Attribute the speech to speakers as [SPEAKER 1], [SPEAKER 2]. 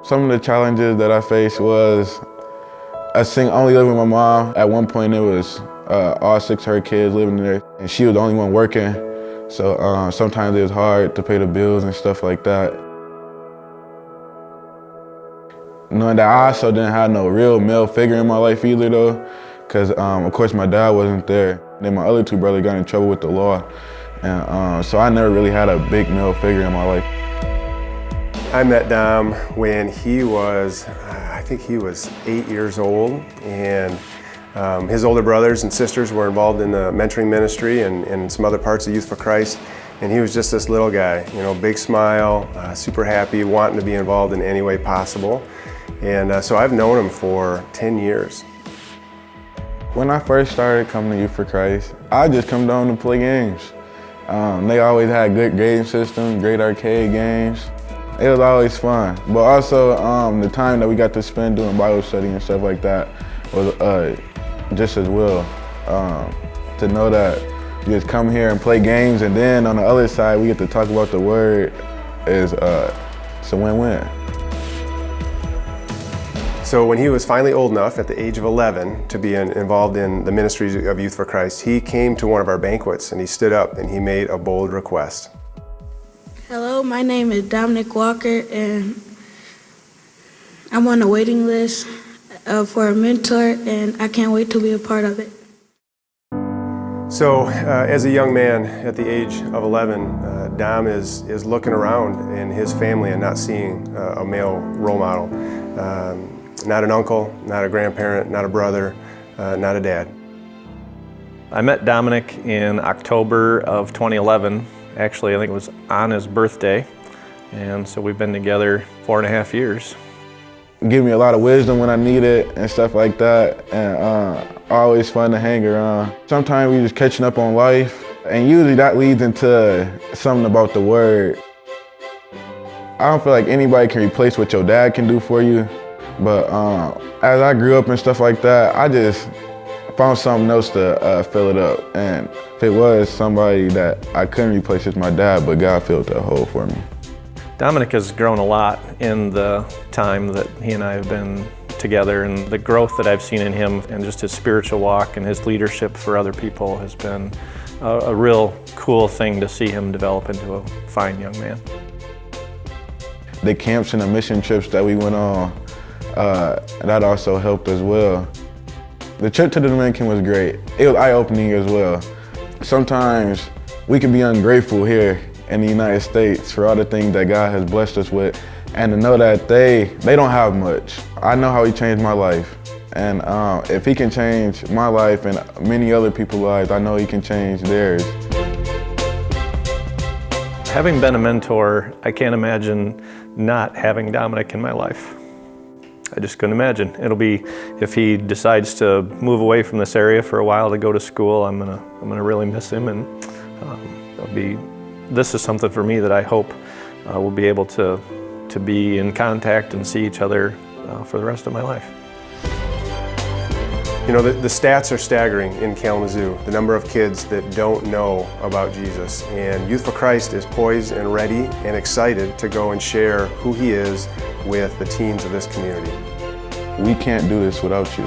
[SPEAKER 1] Some of the challenges that I faced was only living with my mom. At one point it was all 6 of her kids living there, and she was the only one working. So sometimes it was hard to pay the bills and stuff like that. Knowing that I also didn't have no real male figure in my life either though, because of course my dad wasn't there. Then my other 2 brothers got in trouble with the law. And so I never really had a big male figure in my life.
[SPEAKER 2] I met Dom when he was, I think he was 8 years old, and his older brothers and sisters were involved in the mentoring ministry and some other parts of Youth for Christ. And he was just this little guy, you know, big smile, super happy, wanting to be involved in any way possible. And so I've known him for 10 years.
[SPEAKER 1] When I first started coming to Youth for Christ, I just come down to play games. They always had good game systems, great arcade games. It was always fun. But also the time that we got to spend doing Bible study and stuff like that was just as well. To know that you just come here and play games, and then on the other side we get to talk about the Word it's a win-win.
[SPEAKER 2] So when he was finally old enough at the age of 11 to be involved in the ministry of Youth for Christ, he came to one of our banquets and he stood up and he made a bold request.
[SPEAKER 3] Hello, my name is Dominic Walker, and I'm on the waiting list for a mentor, and I can't wait to be a part of it.
[SPEAKER 2] So as a young man at the age of 11, Dom is looking around in his family and not seeing a male role model. Not an uncle, not a grandparent, not a brother, not a dad.
[SPEAKER 4] I met Dominic in October of 2011. Actually, I think it was on his birthday. And so we've been together 4.5 years.
[SPEAKER 1] Give me a lot of wisdom when I need it and stuff like that. And always fun to hang around. Sometimes we just catching up on life, and usually that leads into something about the Word. I don't feel like anybody can replace what your dad can do for you. But as I grew up and stuff like that, I just found something else to fill it up. And if it was somebody that I couldn't replace, it's my dad, but God filled that hole for me.
[SPEAKER 4] Dominic has grown a lot in the time that he and I have been together, and the growth that I've seen in him and just his spiritual walk and his leadership for other people has been a real cool thing to see him develop into a fine young man.
[SPEAKER 1] The camps and the mission trips that we went on, that also helped as well. The trip to the Dominican was great. It was eye-opening as well. Sometimes we can be ungrateful here in the United States for all the things that God has blessed us with, and to know that they don't have much. I know how He changed my life, and if He can change my life and many other people's lives, I know He can change theirs.
[SPEAKER 4] Having been a mentor, I can't imagine not having Dominic in my life. I just couldn't imagine. It'll be, if he decides to move away from this area for a while to go to school, I'm gonna really miss him, and this is something for me that I hope we'll be able to be in contact and see each other for the rest of my life.
[SPEAKER 2] You know, the stats are staggering in Kalamazoo, the number of kids that don't know about Jesus. And Youth for Christ is poised and ready and excited to go and share who He is with the teens of this community.
[SPEAKER 1] We can't do this without you.